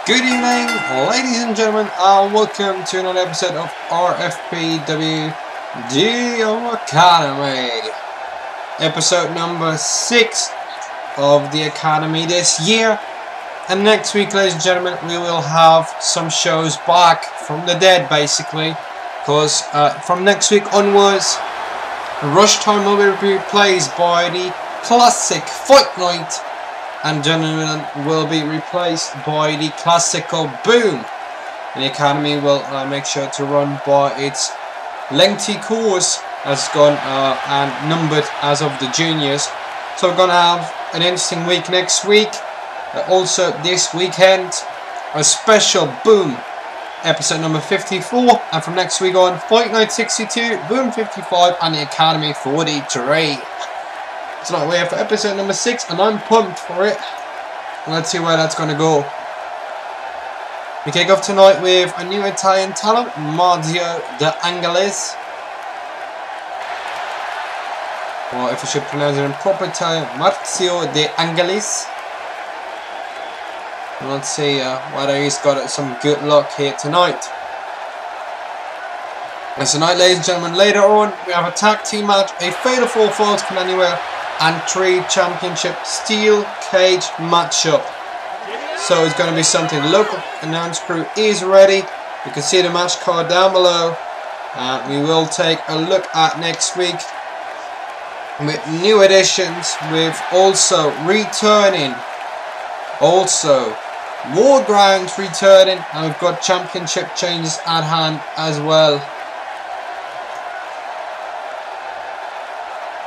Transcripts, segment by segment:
Good evening, ladies and gentlemen, and welcome to another episode of RFPW Academy. Episode number 6 of the Academy this year. And next week, ladies and gentlemen, we will have some shows back from the dead, basically. Because from next week onwards, Rush Time will be replaced by the classic Fight Night. And gentlemen will be replaced by the classical Boom. And the Academy will make sure to run by its lengthy course as gone and numbered as of the juniors. So we're going to have an interesting week next week. Also this weekend, a special Boom episode number 54. And from next week on, Fight Night 62, Boom 55 and the Academy 43. Tonight we have episode number 6 and I'm pumped for it. Let's see where that's going to go. We kick off tonight with a new Italian talent, Marzio De Angelis. Or if I should pronounce it in proper Italian, Marzio De Angelis. And let's see whether he's got some good luck here tonight. And tonight, ladies and gentlemen, later on we have a tag team match, a fatal 4 falls from anywhere, and 3 championship steel cage matchup. So it's going to be something. The local announce crew is ready. You can see the match card down below. We will take a look at next week with new additions, with also returning, also War Grounds returning, and we've got championship changes at hand as well.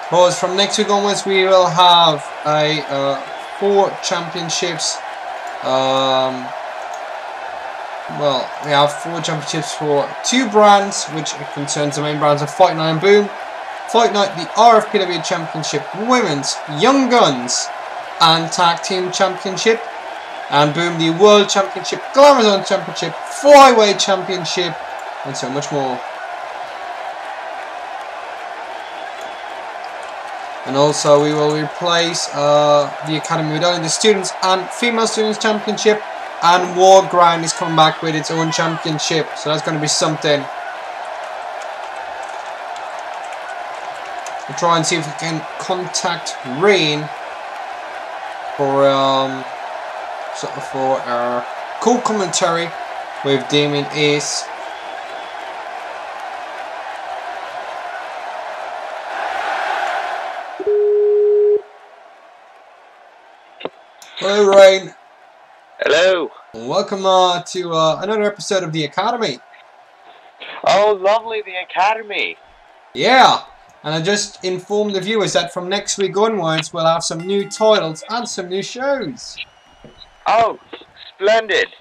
Because from next week onwards we will have a 4 championships. Well, we have 4 championships for 2 brands, which concerns the main brands of Fight Night and Boom. Fight Night, the RFPW Championship, Women's, Young Guns, and Tag Team Championship. And Boom, the World Championship, Glamour Zone Championship, Flyweight Championship, and so much more. And also we will replace the Academy with only the Students and Female Students Championship, and War Ground is coming back with its own championship, so that's going to be something. We'll try and see if we can contact Rain for co-commentary with Damien Ace. Hello, Rain. Hello. Welcome to another episode of the Academy. Oh, lovely, the Academy. Yeah, and I just informed the viewers that from next week onwards we'll have some new titles and some new shows. Oh, splendid.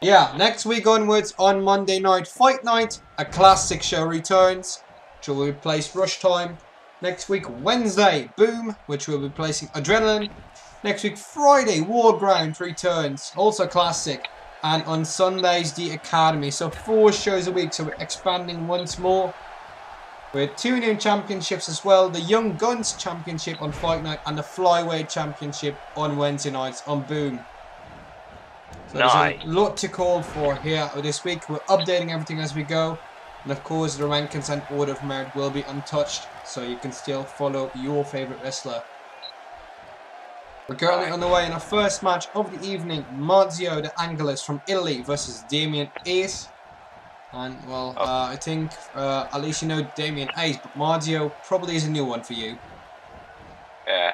Yeah, next week onwards on Monday night, Fight Night, a classic show returns, which will replace Rush Time. Next week, Wednesday, Boom, which will be replacing Adrenaline. Next week, Friday, War Ground returns, also classic. And on Sundays, the Academy. So 4 shows a week, so we're expanding once more. With 2 new championships as well. The Young Guns Championship on Fight Night and the Flyweight Championship on Wednesday nights on Boom. So nice. There's a lot to call for here this week. We're updating everything as we go. And of course, the rank consent order of merit will be untouched. So you can still follow your favorite wrestler. We're currently on the way in our first match of the evening. Marzio De Angelis from Italy versus Damien Ace. And, well, I think at least you know Damien Ace, but Marzio probably is a new one for you. Yeah.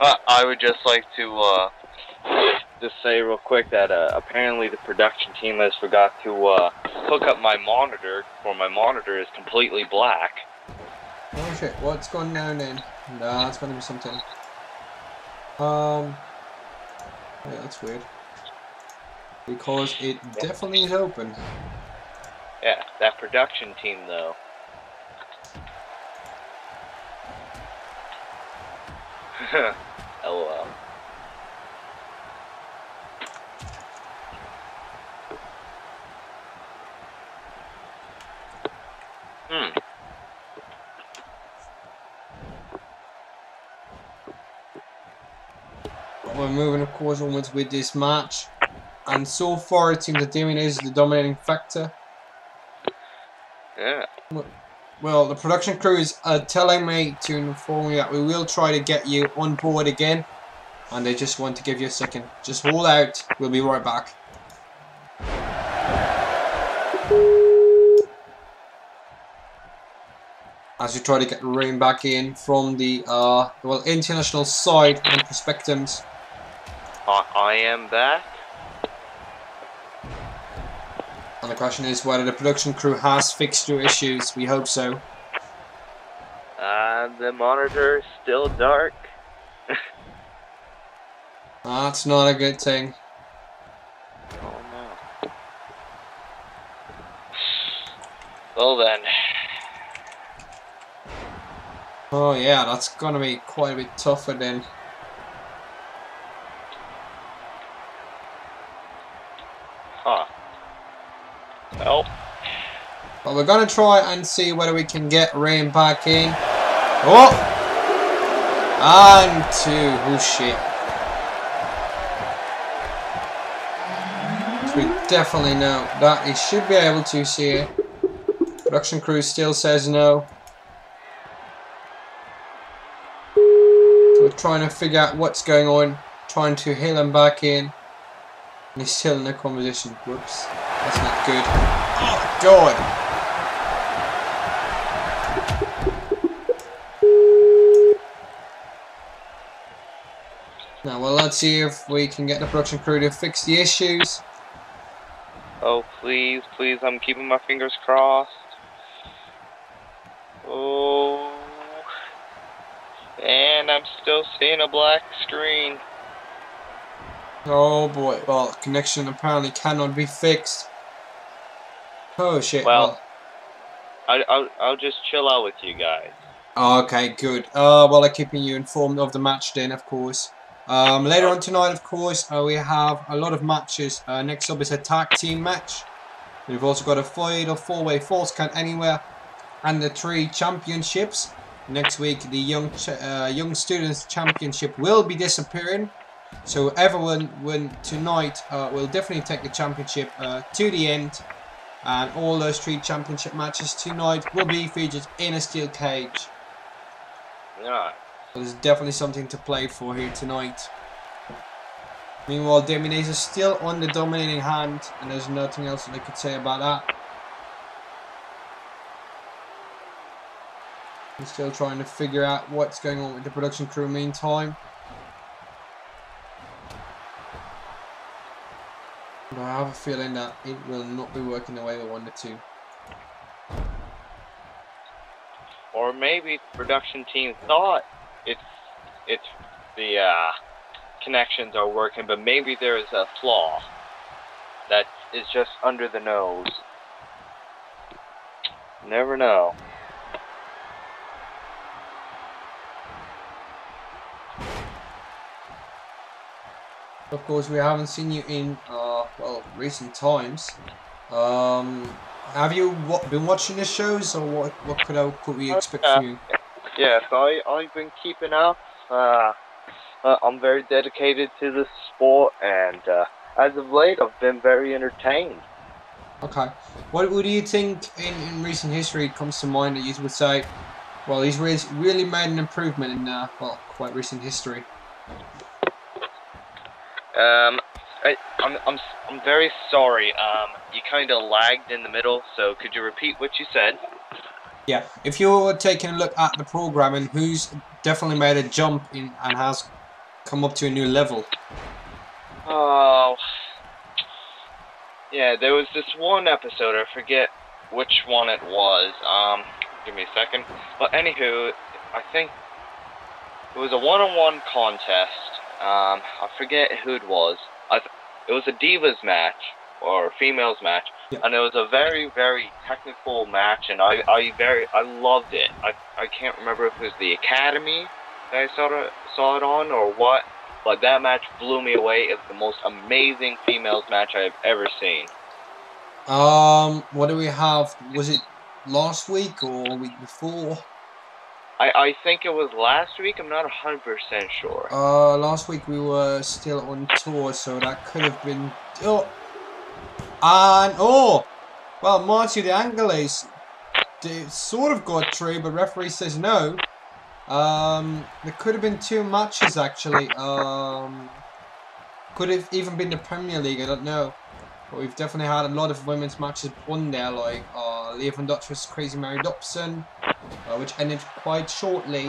I would just like to just say real quick that apparently the production team has forgot to hook up my monitor, for my monitor is completely black. Oh shit, what's going on then? Nah, it's gonna be something. Yeah, that's weird. Because it definitely is open. Yeah, that production team though. LOL. We're moving, of course, onwards with this match. And so far, it seems that Damien is the dominating factor. Yeah. Well, the production crew is telling me to inform you that we will try to get you on board again. And they just want to give you a second. Just hold out. We'll be right back. As you try to get Rain back in from the international side on Prospectums. I am back. And the question is whether the production crew has fixed your issues. We hope so. The monitor is still dark. That's not a good thing. Oh no. Well then. Oh yeah, that's gonna be quite a bit tougher then. Huh. Well. But we're gonna try and see whether we can get Rain back in. Oh! And two. Oh shit. So we definitely know that he should be able to see it. Production crew still says no. So we're trying to figure out what's going on. Trying to heal him back in. And he's still in the conversation. Whoops. That's not good. Oh god! Now, well, let's see if we can get the production crew to fix the issues. Oh, please, please, I'm keeping my fingers crossed. Oh. And I'm still seeing a black screen. Oh boy, well, connection apparently cannot be fixed. Oh shit, Well, I'll just chill out with you guys. Okay, good. Well, I'm keeping you informed of the match then, of course. Later on tonight, of course, we have a lot of matches. Next up is a tag team match. We've also got a four-way falls count anywhere, and the 3 championships. Next week, the young students championship will be disappearing. So everyone tonight will definitely take the championship to the end, and all those 3 championship matches tonight will be featured in a steel cage. Yeah. So there's definitely something to play for here tonight. Meanwhile, Deminez is still on the dominating hand, and there's nothing else that I could say about that. He's still trying to figure out what's going on with the production crew meantime. But I have a feeling that it will not be working the way we want it to. Or maybe the production team thought it's the connections are working, but maybe there is a flaw that is just under the nose. Never know. Of course, we haven't seen you in well, recent times. Have you been watching the shows, or what could we expect from you? Yes, I've been keeping up. I'm very dedicated to this sport, and as of late, I've been very entertained. Okay. What do you think in recent history comes to mind that you would say, well, he's really made an improvement in well, quite recent history? I'm very sorry. You kind of lagged in the middle, so could you repeat what you said? Yeah. If you're taking a look at the programming, who's definitely made a jump in and has come up to a new level? Oh, yeah. There was this one episode. I forget which one it was. Give me a second. But anywho, I think it was a one-on-one contest. I forget who it was. It was a divas match or females match, yeah. And it was a very, very technical match, and I loved it. I can't remember if it was the Academy that I saw it on or what, but that match blew me away. It's the most amazing females match I've ever seen. What do we have? Was it last week or week before? I think it was last week. I'm not 100% sure. Last week we were still on tour, so that could have been. Oh, and well, Marcio de Angeles sort of got through, but referee says no. There could have been 2 matches actually. Could have even been the Premier League. I don't know. But we've definitely had a lot of women's matches on there, like Leovan Dutcher's Crazy Mary Dobson, which ended quite shortly.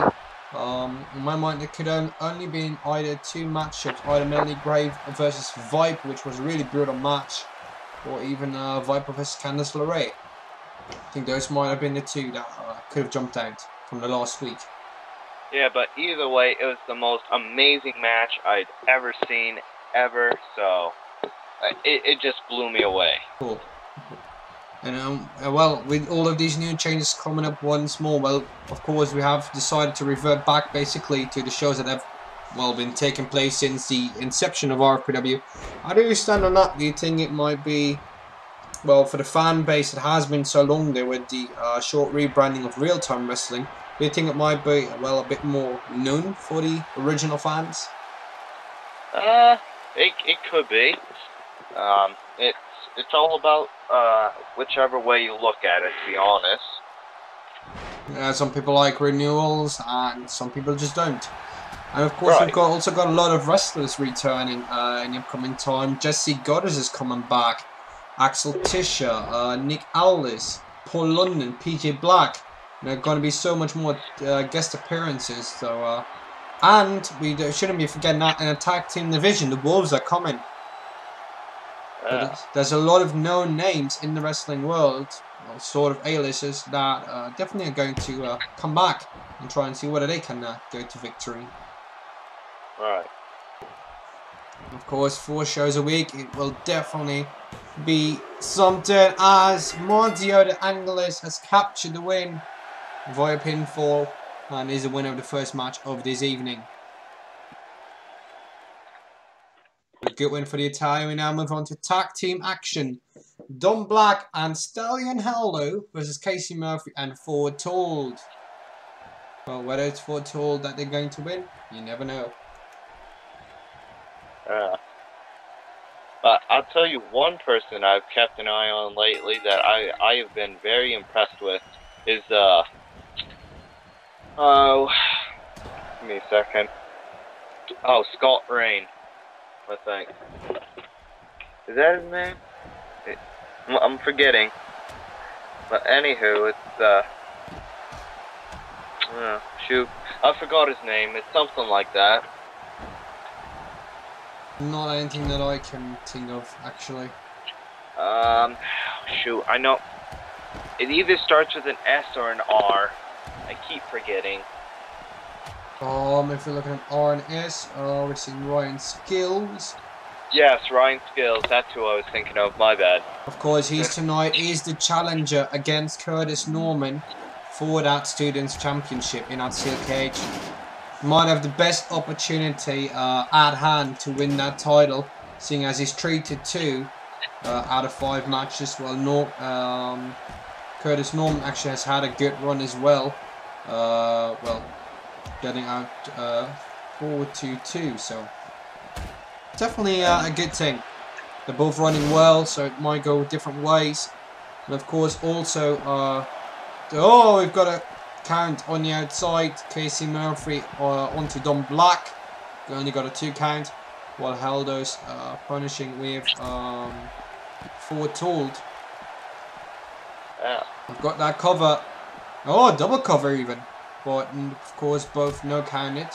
In my mind, it could only been either 2 matchups, either Melanie Grave versus Viper, which was a really brutal match, or even Viper versus Candice LeRae. I think those might have been the 2 that could have jumped out from the last week. Yeah, but either way, it was the most amazing match I'd ever seen, ever, so it just blew me away. Cool. And well, with all of these new changes coming up once more, well, of course, we have decided to revert back basically to the shows that have, well, been taking place since the inception of RFPW. How do you stand on that? Do you think it might be, well, for the fan base it has been so long there with the short rebranding of real-time wrestling, do you think it might be, well, a bit more known for the original fans? It could be. It's all about whichever way you look at it, to be honest. Some people like renewals and some people just don't. And of course, we've also got a lot of wrestlers returning in the upcoming time. Jesse Goddard is coming back. Axel Tischer, Nick Aldis, Paul London, PJ Black. There are going to be so much more guest appearances. So, and we shouldn't be forgetting that in a tag team division, the Wolves are coming. There's a lot of known names in the wrestling world, well, sort of A-listers, that definitely are going to come back and try and see whether they can go to victory. Right. Of course, 4 shows a week, it will definitely be something, as Marcio de Angeles has captured the win via pinfall and is the winner of the first match of this evening. A good win for the Italian. We now move on to tag team action. Don Black and Stallion Hello versus Casey Murphy and Foretold. Well, whether it's foretold that they're going to win, you never know. But I'll tell you one person I've kept an eye on lately that I have been very impressed with is oh, give me a second. Oh, Scott Rain, I think. Is that his name? I'm forgetting. But anywho, it's shoot, I forgot his name. It's something like that. Not anything that I can think of, actually. Shoot, I know. It either starts with an S or an R. I keep forgetting. If you're looking at R and S, we're seeing Ryan Skills. Yes, Ryan Skills. That's who I was thinking of. My bad. Of course, he's tonight is the challenger against Curtis Norman for that Students' Championship in that steel cage. Might have the best opportunity at hand to win that title, seeing as he's treated 2 out of 5 matches. Well, Curtis Norman actually has had a good run as well. Well, getting out 4-2-2, so definitely a good thing. They're both running well, so it might go different ways. And of course, also, oh, we've got a count on the outside. Casey Murphy onto Don Black. We only got a 2 count, while Heldo's punishing with Foretold. Yeah. We've got that cover. Oh, double cover even. But of course, both no counted.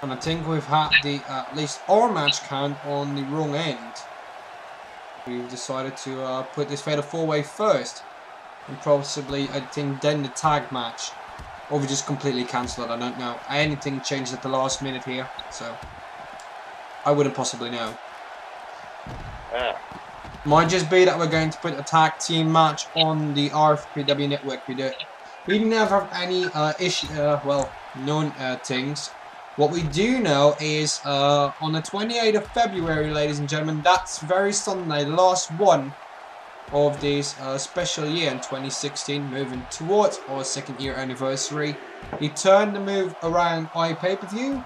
And I think we've had the at least our match count on the wrong end. We've decided to put this fatal 4-way first. And possibly, I think, then the tag match. Or we just completely cancel it, I don't know. Anything changed at the last minute here, so I wouldn't possibly know. Yeah. Might just be that we're going to put a tag team match on the RFPW network. We never have any well, known things. What we do know is on the 28th of February, ladies and gentlemen, that's very Sunday, the last one. of this special year in 2016, moving towards our 2nd year anniversary. He turned the move around iPay-per-view,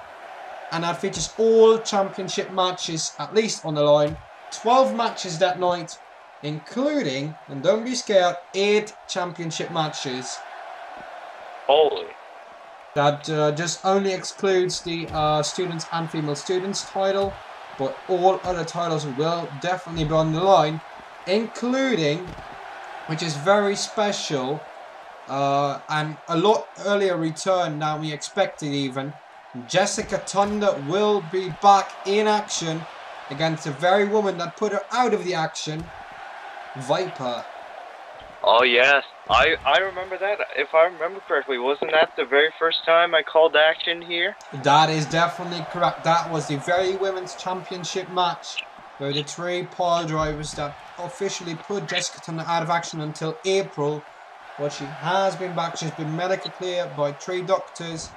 and that features all championship matches at least on the line. 12 matches that night, including, and don't be scared, 8 championship matches. Holy. That just only excludes the students and female students title, but all other titles will definitely be on the line, including, which is very special, and a lot earlier return than we expected even, Jessica Thunder will be back in action against the very woman that put her out of the action, Viper. Oh yes, I remember that. If I remember correctly, wasn't that the very first time I called action here? That is definitely correct. That was the very women's championship match where the 3 pile drivers that officially put Jessica Thunder out of action until April. But she has been back. She's been medically cleared by 3 doctors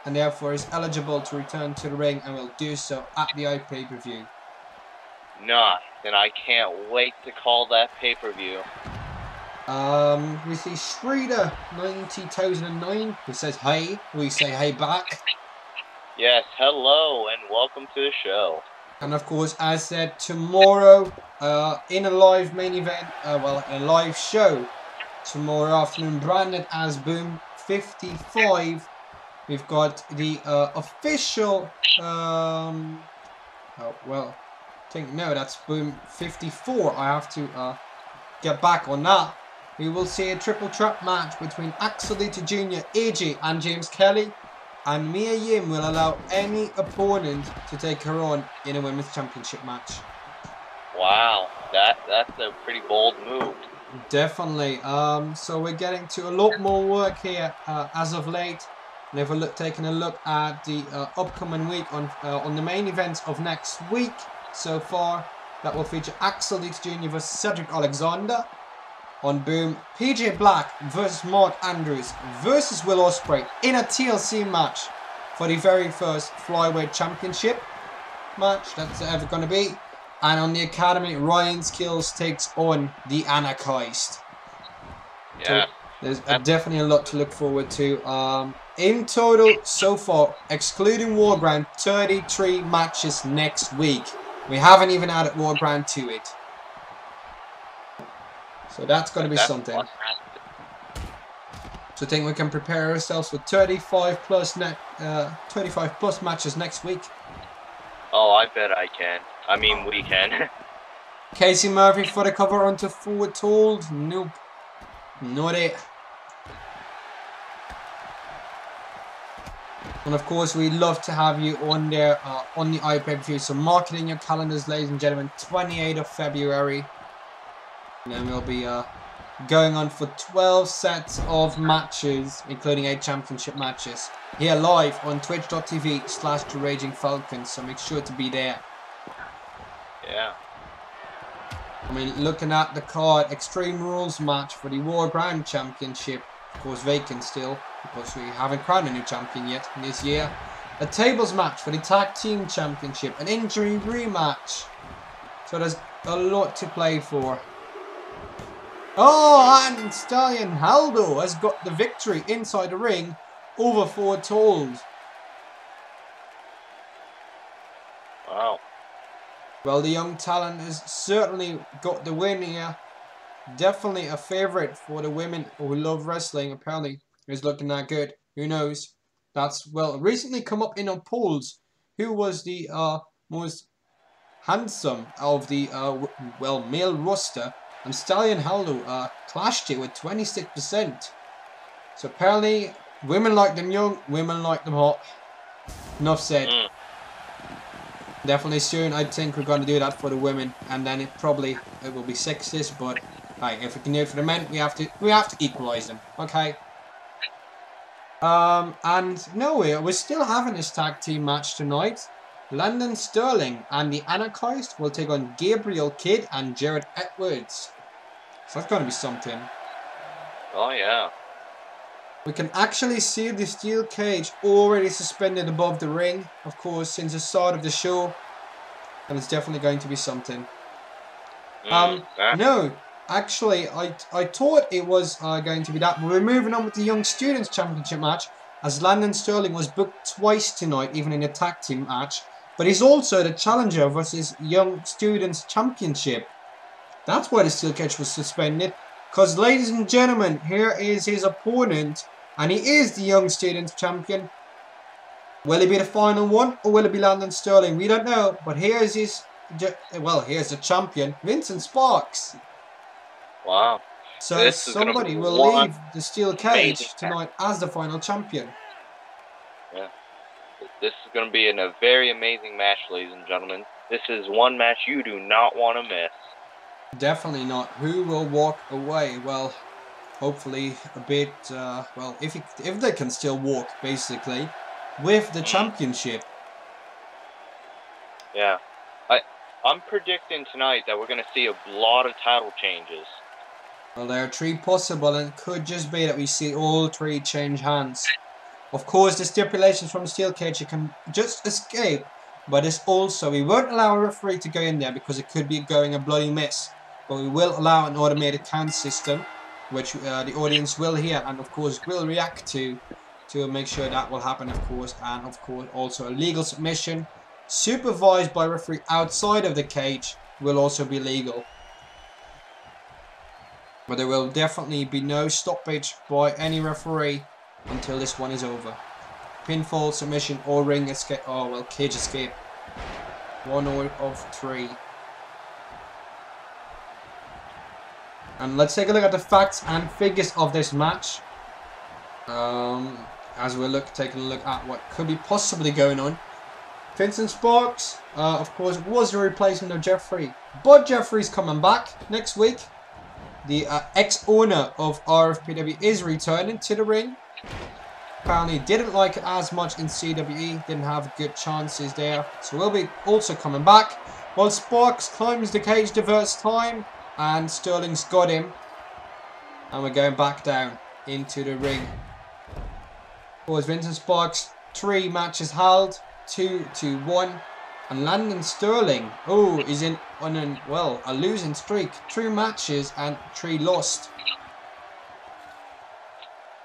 and therefore is eligible to return to the ring and will do so at the iPay-per-view. Nice, and I can't wait to call that pay-per-view. We see Streeter 90,009 who says hey. We say hey back. Yes, hello and welcome to the show. And of course, as said, tomorrow in a live main event, well, a live show tomorrow afternoon, branded as Boom 55. We've got the official, oh, well, I think, no, that's Boom 54. I have to get back on that. We will see a triple threat match between Axel Dieter Jr., AJ, and James Kelly. And Mia Yim will allow any opponent to take her on in a women's championship match. Wow, that's a pretty bold move. Definitely. So we're getting to a lot more work here as of late. And if we're taking a look at the upcoming week on the main events of next week so far, that will feature Axel Dieter Jr. versus Cedric Alexander. On Boom, PJ Black versus Mark Andrews versus Will Ospreay in a TLC match for the very first Flyweight Championship match that's ever going to be. And on the Academy, Ryan Skills takes on the Anarchist. Yeah. So there's definitely a lot to look forward to. In total, so far, excluding Warground, 33 matches next week. We haven't even added Warground to it. So that's going to be something. So I think we can prepare ourselves for 35 plus matches next week. Oh, I bet I can. I mean, we can. Casey Murphy for the cover onto Forward Told. Nope. Not it. And of course, we'd love to have you on there on the iPay-per-view. So mark it in your calendars, ladies and gentlemen. 28th of February. And then we'll be going on for 12 sets of matches, including 8 championship matches. Here live on twitch.tv/TheRagingFalcon. So make sure to be there. Yeah. I mean, looking at the card, Extreme Rules match for the War Ground Championship. Of course, vacant still, because we haven't crowned a new champion yet in this year. A tables match for the Tag Team Championship. An injury rematch. So there's a lot to play for. Oh, and Stallion Haldo has got the victory inside the ring over Forward Told. Wow. Well, the young talent has certainly got the win here. Definitely a favourite for the women who love wrestling. Apparently, is looking that good. Who knows? That's, well, recently come up in our polls. Who was the most handsome of the, well, male roster? And Stallion Haldo clashed it with 26%. So apparently, women like them young, women like them hot. Enough said. Definitely soon, I think we're going to do that for the women, and then it will be sexist. But hey, if we can do it for the men, we have to equalize them. Okay. And no, we're still having this tag team match tonight. London Sterling and the Anarchist will take on Gabriel Kidd and Jared Edwards. So that's going to be something. Oh yeah. We can actually see the steel cage already suspended above the ring, of course, since the start of the show. And it's definitely going to be something. No, Actually, I thought it was going to be that. But we're moving on with the Young Students Championship match, as Landon Sterling was booked twice tonight, even in a tag team match. But he's also the challenger versus Young Students Championship. That's why the steel cage was suspended. Because, ladies and gentlemen, here is his opponent. And he is the Young Students Champion. Will he be the final one, or will it be Landon Sterling? We don't know. But here's his... Well, here's the champion, Vincent Sparks. Wow. So somebody will leave the steel cage tonight as the final champion. Yeah. This is going to be a very amazing match, ladies and gentlemen. This is one match you do not want to miss. Definitely not. Who will walk away? Well, hopefully a bit, well, if they can still walk, basically, with the championship. Yeah. I'm predicting tonight that we're going to see a lot of title changes. Well, there are 3 possible, and it could just be that we see all 3 change hands. Of course, the stipulations from the steel cage, you can just escape, but it's also, we won't allow a referee to go in there because it could be going a bloody miss. But we will allow an automated count system, which the audience will hear and of course will react to make sure that will happen, of course. And of course also a legal submission supervised by a referee outside of the cage will also be legal. But there will definitely be no stoppage by any referee until this one is over. Pinfall, submission, or ring escape. Oh well, cage escape. 1 of 3. And let's take a look at the facts and figures of this match. As we're taking a look at what could be possibly going on. Vincent Sparks, of course, was the replacement of Jeffrey. But Jeffrey's coming back next week. The ex-owner of RFPW is returning to the ring. Apparently didn't like it as much in CWE. Didn't have good chances there. So we'll be also coming back. While Sparks climbs the cage the first time. And Sterling's got him. And we're going back down into the ring. Of course, Vincent Sparks, 3 matches held. 2-1. And Landon Sterling, is on a losing streak. 3 matches and 3 lost.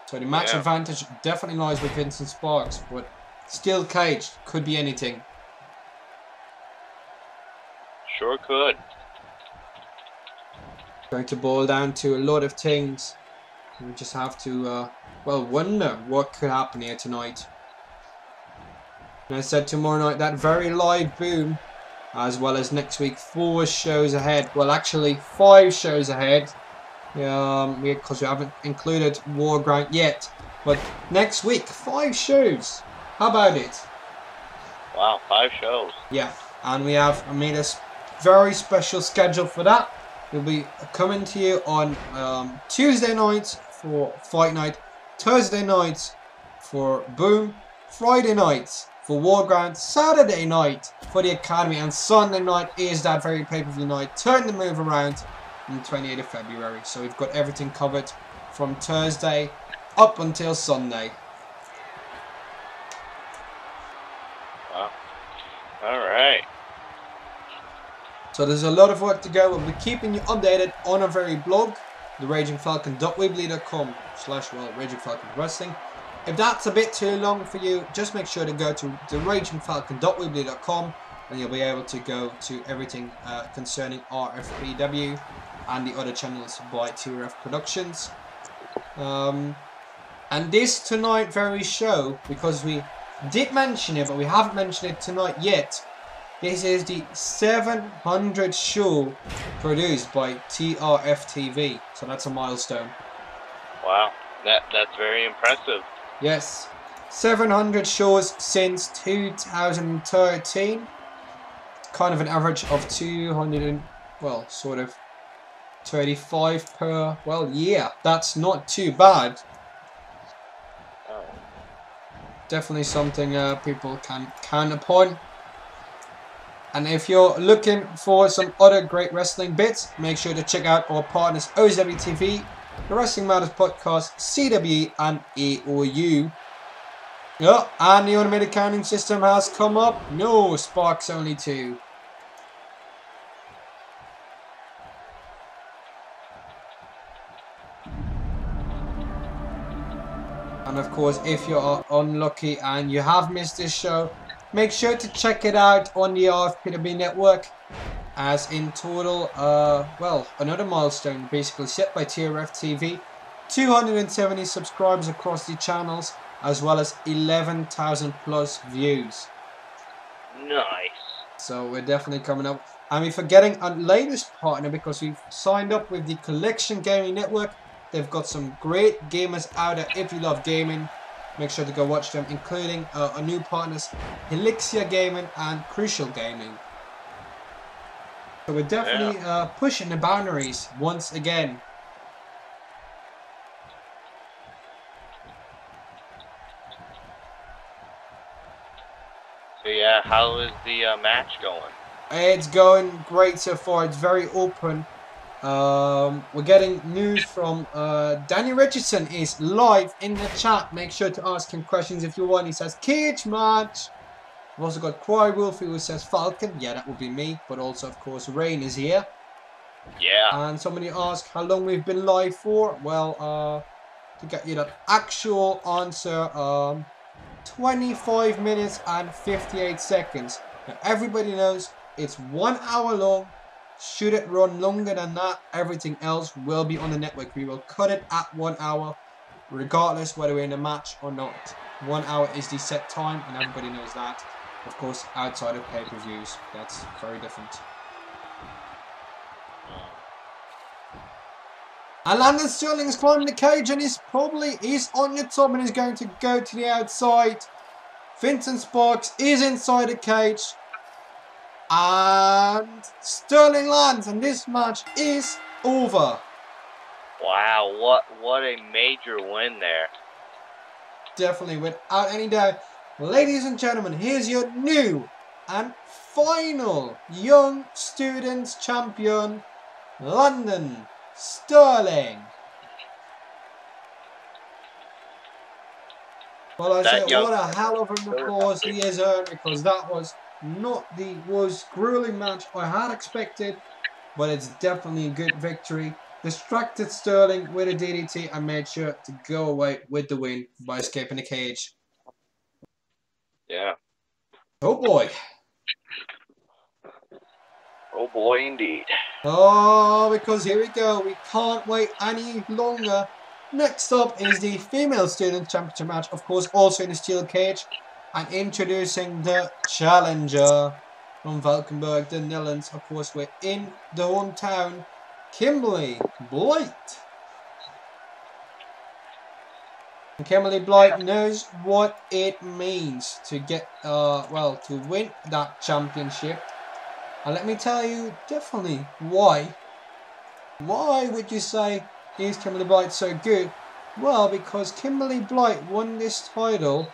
So the match advantage definitely lies with Vincent Sparks. But still caged. Could be anything. Sure could. Going to boil down to a lot of things. We just have to, wonder what could happen here tonight. And I said tomorrow night, that very live boom, as well as next week, 4 shows ahead. Well, actually, 5 shows ahead. Because we haven't included War Grant yet. But next week, 5 shows. How about it? Wow, 5 shows. Yeah, and we have made a very special schedule for that. We'll be coming to you on Tuesday nights for Fight Night, Thursday nights for Boom, Friday nights for War Grant, Saturday night for the Academy, and Sunday night is that very pay-per-view night. Turn the move around on the 28th of February. So we've got everything covered from Thursday up until Sunday. Wow. Alright. So there's a lot of work to go. We'll be keeping you updated on our very blog, theragingfalcon.weebly.com/ragingfalconwrestling. If that's a bit too long for you, just make sure to go to theragingfalcon.weebly.com and you'll be able to go to everything concerning RFPW and the other channels by TRF Productions. And this tonight very show, because we did mention it, but we haven't mentioned it tonight yet. This is the 700th show produced by TRF TV. So that's a milestone. Wow, that's very impressive. Yes, 700 shows since 2013. Kind of an average of 35 per, year. That's not too bad. Oh. Definitely something people can count upon. And if you're looking for some other great wrestling bits, make sure to check out our partners OWTV, the Wrestling Matters Podcast, CWE and AOU. Yeah, and the automated counting system has come up. No, Sparks only 2. And of course, if you are unlucky and you have missed this show, make sure to check it out on the RFPW network. As in total, well, another milestone basically set by RFPW, 270 subscribers across the channels, as well as 11,000 plus views. Nice. So we're definitely coming up. And we're forgetting our latest partner because we've signed up with the Collection Gaming Network. They've got some great gamers out there. If you love gaming, make sure to go watch them, including our new partners, Elixir Gaming and Crucial Gaming. So we're definitely pushing the boundaries once again. So yeah, how is the match going? It's going great so far. It's very open. We're getting news from Danny Richardson is live in the chat. Make sure to ask him questions if you want. He says cage match. We've also got Cry Wolf who says Falcon. Yeah, that would be me. But also, of course, Rain is here. Yeah. And somebody asked how long we've been live for. Well, to get you that actual answer, 25 minutes and 58 seconds. Now, everybody knows it's 1 hour long. Should it run longer than that, everything else will be on the network. We will cut it at 1 hour, regardless whether we're in a match or not. 1 hour is the set time, and everybody knows that. Of course, outside of pay-per-views, that's very different. And Landon Sterling is climbing the cage, and he's on the top and he's going to go to the outside. Vincent Sparks is inside the cage. And Sterling lands, and this match is over. Wow, what a major win there. Definitely, without any doubt. Ladies and gentlemen, here's your new and final Young Students Champion, Landon Sterling. Well, I say, what a hell of an applause he has earned, because that was not the most grueling match I had expected, but it's definitely a good victory. Distracted Sterling with a DDT and made sure to go away with the win by escaping the cage. Yeah. Oh boy. Oh boy, indeed. Oh, because here we go. We can't wait any longer. Next up is the Female Students Championship match, of course, also in the steel cage. And introducing the challenger from Valkenburg, the Netherlands. Of course, we're in the hometown, Kimberly Blight. And Kimberly Blight knows what it means to get, well, to win that championship. And let me tell you definitely why. Why would you say is Kimberly Blight so good? Well, because Kimberly Blight won this title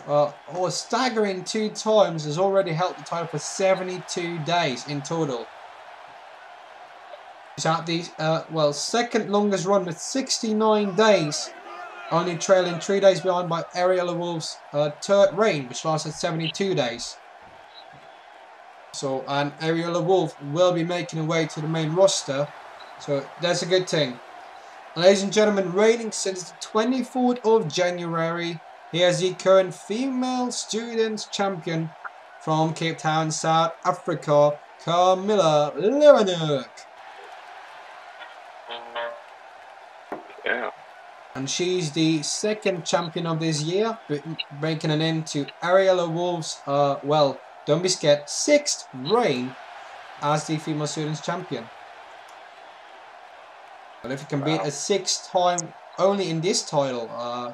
or staggering 2 times, has already held the title for 72 days in total. She's at the well, second longest run with 69 days, only trailing 3 days behind by Ariella Wolf's third reign, which lasted 72 days. So, and Ariella Wolf will be making her way to the main roster, so that's a good thing. Ladies and gentlemen, reigning since the 24th of January, here's the current Female Students Champion from Cape Town, South Africa, Camilla Leeuwenhoek. Yeah. And she's the second champion of this year, breaking an end to Ariella Wolf's, well, don't be scared, 6th reign as the Female Students Champion. But if you can beat a 6th time only in this title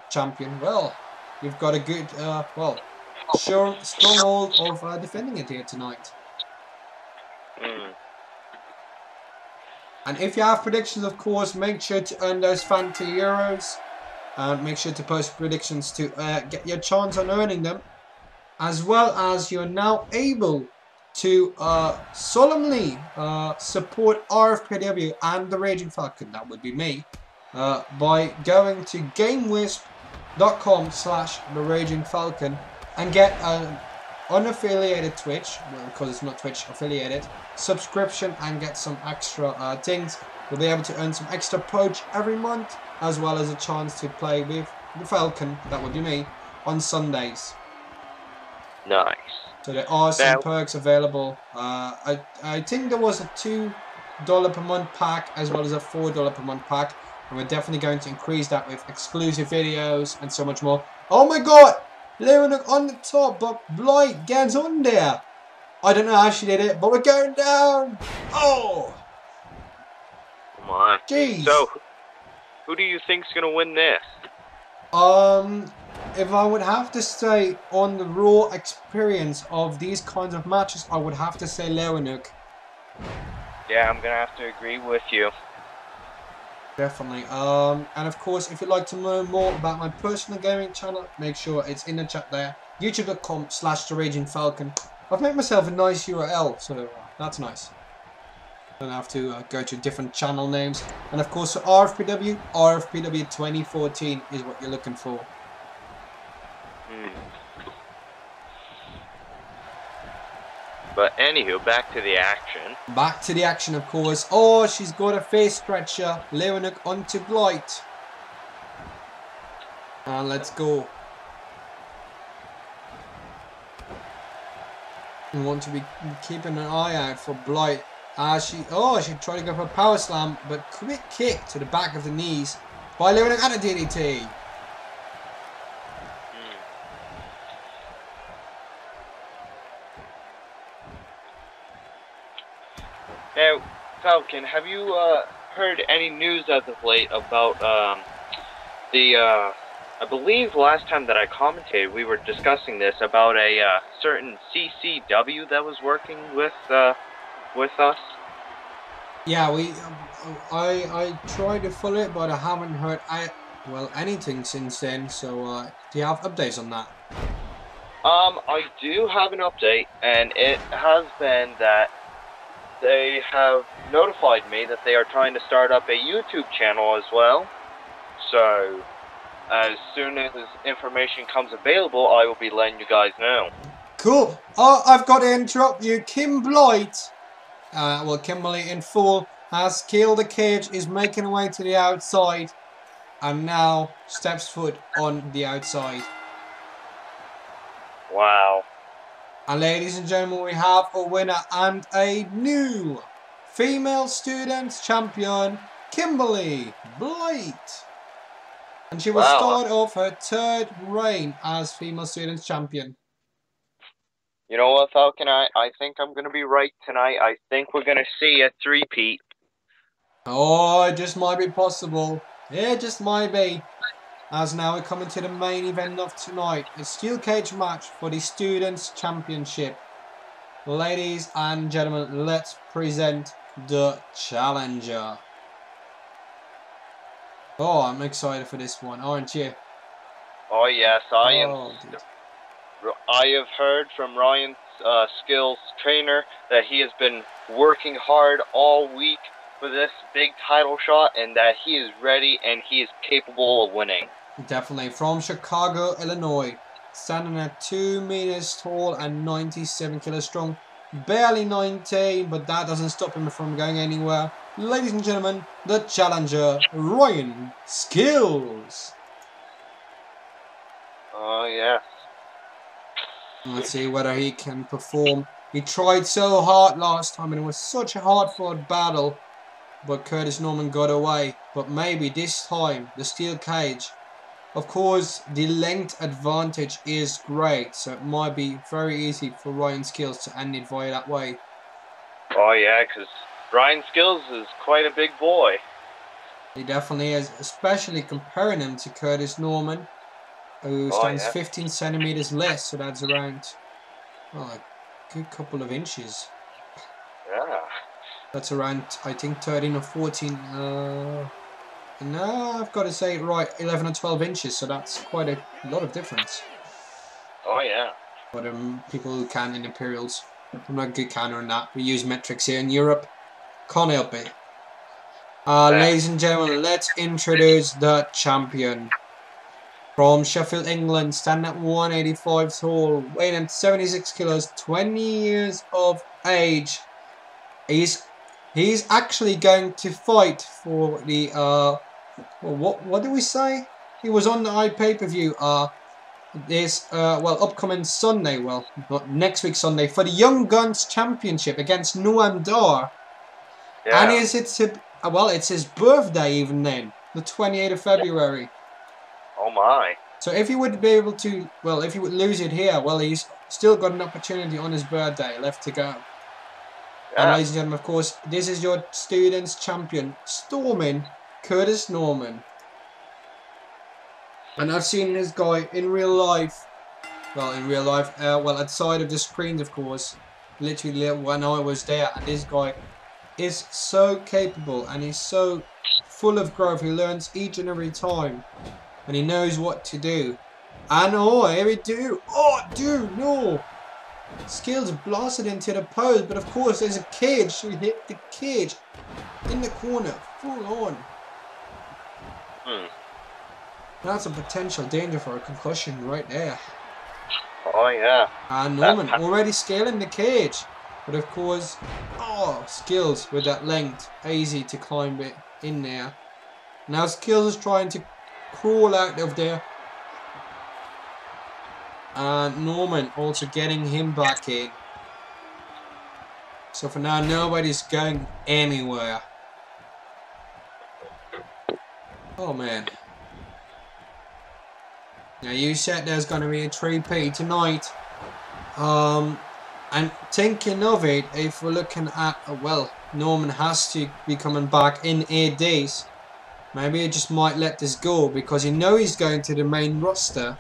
champion, well, you've got a good, well, sure stronghold of defending it here tonight. And if you have predictions, of course, make sure to earn those Fanta Euros. And make sure to post predictions to get your chance on earning them. As well as you're now able to solemnly support RFPW and the Raging Falcon, that would be me, by going to gamewisp.com/the Raging Falcon and get an unaffiliated Twitch, well, because it's not Twitch affiliated, subscription and get some extra things. You'll be able to earn some extra poach every month, as well as a chance to play with the Falcon, that would be me, on Sundays. Nice. So there are some Now, perks available. I think there was a $2 per month pack as well as a $4 per month pack. And we're definitely going to increase that with exclusive videos and so much more. Oh my god! Leonuk on the top, but Blight gets on there. I don't know how she did it, but we're going down. Oh! come on. Jeez. So, who do you think's gonna win this? If I would have to say on the raw experience of these kinds of matches, I would have to say Leonuk. Yeah, I'm gonna have to agree with you. Definitely. And of course, if you'd like to know more about my personal gaming channel, make sure it's in the chat there. youtube.com/TheRagingFalcon. I've made myself a nice URL, so that's nice. Don't have to go to different channel names. And of course, for RFPW, RFPW 2014 is what you're looking for. But anywho, back to the action. Back to the action, of course. Oh, she's got a face stretcher. Leonuk onto Blight. And let's go. We want to be keeping an eye out for Blight. As she tried to go for a power slam, but quick kick to the back of the knees by Leonuk and a DDT. Now, Falcon, have you heard any news as of late about I believe last time that I commentated, we were discussing this about a certain CCW that was working with us? Yeah, I tried to follow it, but I haven't heard anything since then. So, do you have updates on that? I do have an update, and it has been that they have notified me that they are trying to start up a YouTube channel as well. So, as soon as information comes available, I will be letting you guys know. Cool. Oh, I've got to interrupt you. Kim Blight, Kimberly in full, has killed the cage, is making her way to the outside, and now steps foot on the outside. Wow. And ladies and gentlemen, we have a winner and a new female student champion, Kimberly Blight. And she will start off her third reign as female students champion. You know what, Falcon? I think I'm going to be right tonight. I think we're going to see a three-peat. Oh, it just might be possible. It just might be. As now we're coming to the main event of tonight. A steel cage match for the Students' Championship. Ladies and gentlemen, let's present the challenger. Oh, I'm excited for this one, aren't you? Oh, yes, I am. Dude. I have heard from Ryan's skills trainer that he has been working hard all week for this big title shot, and that he is ready and he is capable of winning. Definitely. From Chicago, Illinois. Standing at 2 meters tall and 97 kilos strong. Barely 19, but that doesn't stop him from going anywhere. Ladies and gentlemen, the challenger, Ryan Skills. Oh, yes. Let's see whether he can perform. He tried so hard last time and it was such a hard-fought battle. But Curtis Norman got away. But maybe this time, the steel cage. Of course, the length advantage is great, so it might be very easy for Ryan Skills to end it via that way. Oh yeah, because Ryan Skills is quite a big boy. He definitely is, especially comparing him to Curtis Norman, who stands 15 centimeters less, so that's around a good couple of inches. Yeah. That's around, I think, 13 or 14. No, I've got to say it right, 11 or 12 inches, so that's quite a lot of difference. Oh, yeah. But people who can in Imperials, I'm not a good counter on that. We use metrics here in Europe. Can't help it. Ladies and gentlemen, let's introduce the champion. From Sheffield, England, standing at 185 tall, weighing at 76 kilos, 20 years of age. He's actually going to fight for the what do we say? He was on the pay-per-view this upcoming Sunday, well, not next week Sunday, for the Young Guns Championship against Noam Dar. Yeah. And it's his birthday even then, the 28th of February. Oh my. So if he would be able to, well, if he would lose it here, well, he's still got an opportunity on his birthday left to go. Yeah. And ladies and gentlemen, of course, this is your students champion, Stormin Curtis Norman. And I've seen this guy in real life. Well, outside of the screens, of course. Literally when I was there. And this guy is so capable and he's so full of growth. He learns each and every time. And he knows what to do. And here we do. Oh, dude, no. Skills blasted into the post. But of course, there's a cage. So he hit the cage in the corner. Full on. That's a potential danger for a concussion right there. Oh yeah. And Norman already scaling the cage. But of course, Skills with that length. Easy to climb it in there. Now Skills is trying to crawl out of there. And Norman also getting him back in. So for now, nobody's going anywhere. Oh man. Now you said there's going to be a 3P tonight. And thinking of it, if we're looking at, Norman has to be coming back in 8 days. Maybe he just might let this go because he knows he's going to the main roster.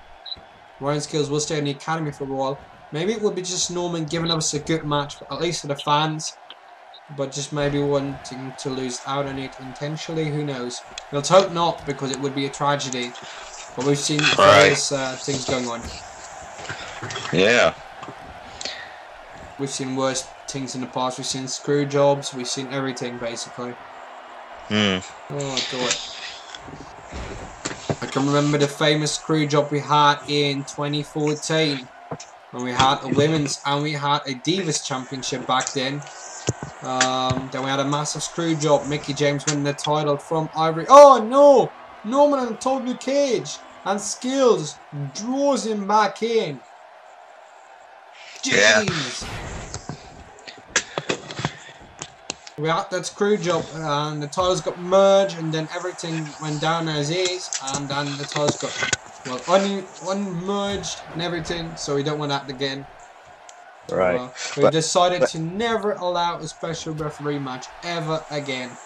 Ryan Skills will stay in the academy for a while. Maybe it would be just Norman giving us a good match, at least for the fans. But just maybe wanting to lose out on it intentionally, who knows. Let's hope not, because it would be a tragedy. But we've seen various things going on. Yeah. We've seen worse things in the past. We've seen screw jobs. We've seen everything, basically. Oh, God. I can remember the famous screw job we had in 2014. When we had a women's and we had a Divas Championship back then. Then we had a massive screw job. Mickey James winning the title from Ivory. Oh, no! Norman on top of the cage. And Skills draws him back in. Jeez. We had that screw job and the titles got merged and then everything went down as is and then the titles got unmerged and everything, so we don't want that again. Right. We decided to never allow a special referee match ever again.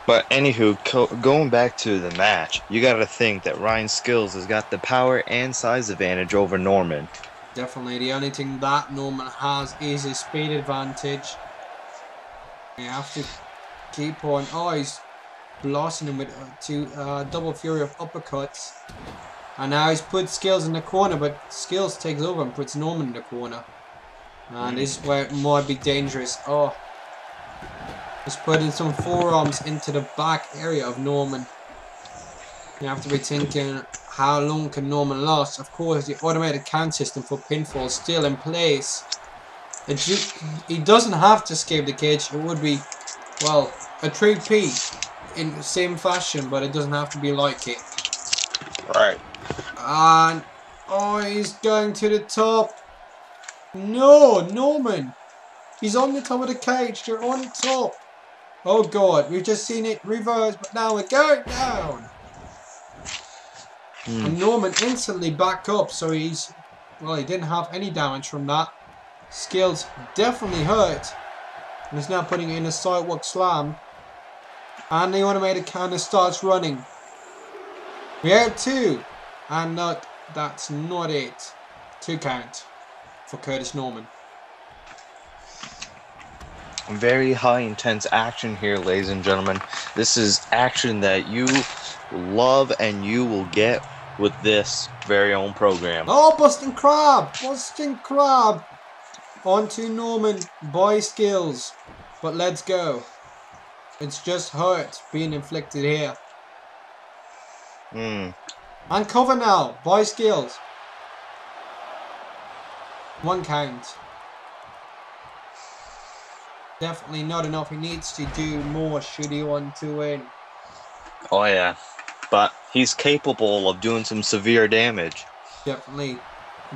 But anywho, going back to the match, you got to think that Ryan Skills has got the power and size advantage over Norman. Definitely. The only thing that Norman has is his speed advantage. You have to keep on. Oh, he's blasting him with two double fury of uppercuts. And now he's put Skills in the corner, but Skills takes over and puts Norman in the corner. And this is where it might be dangerous. Oh. He's putting some forearms into the back area of Norman. You have to be thinking, how long can Norman last? Of course, the automated count system for pinfall is still in place. He doesn't have to escape the cage. It would be, well, a 3P in the same fashion, but it doesn't have to be like it. Right. And, he's going to the top. No, Norman. He's on the top of the cage. They're on top. Oh, God. We've just seen it reverse, but now we're going down. And Norman instantly back up, so he didn't have any damage from that. Skills definitely hurt. And he's now putting in a sidewalk slam. And the automated counter starts running. We have 2. And that's not it. 2 count for Curtis Norman. Very high intense action here, ladies and gentlemen. This is action that you love and you will get with this very own program. Oh, busting crab! Busting crab! Onto Norman by Skills. But let's go. It's just hurt being inflicted here. And cover now by Skills. 1 count. Definitely not enough. He needs to do more should he want to win. Oh yeah. but he's capable of doing some severe damage. Definitely.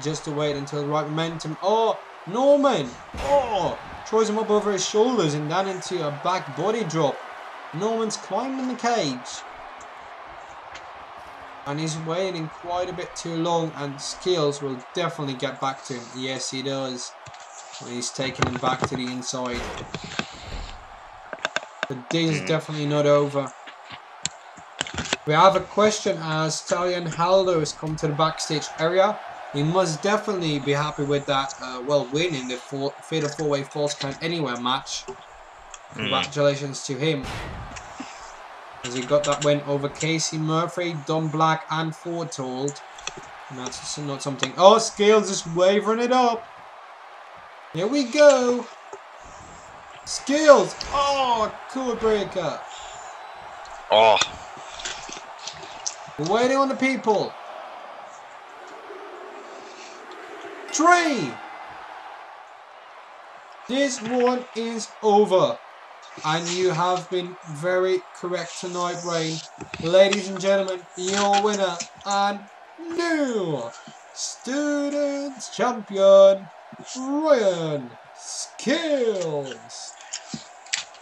Just to wait until the right momentum. Oh, Norman! Oh! Throws him up over his shoulders and down into a back body drop. Norman's climbing the cage. And he's waiting quite a bit too long, and Skills will definitely get back to him. Yes, he does. And he's taking him back to the inside. But this is definitely not over. We have a question as Stallion Haldo has come to the backstage area. He must definitely be happy with that, winning the Fatal 4-Way Falls Count Anywhere match. Congratulations to him. As he got that win over Casey Murphy, Don Black, and Foretold. And that's not something. Oh, Scales is wavering it up. Here we go. Scales. Oh, cool breaker. Oh. We're waiting on the people. 3. This one is over. And you have been very correct tonight, Rain. Ladies and gentlemen, your winner and new Students Champion, Ryan Skills.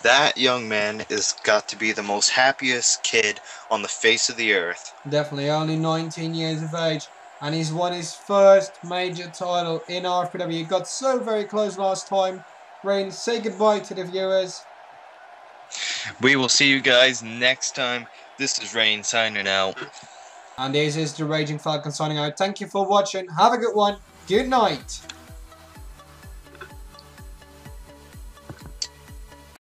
That young man has got to be the most happiest kid on the face of the earth. Definitely only 19 years of age. And he's won his first major title in RFPW. He got so very close last time. Rain, say goodbye to the viewers. We will see you guys next time. This is Rain signing out. And this is the Raging Falcon signing out. Thank you for watching. Have a good one. Good night.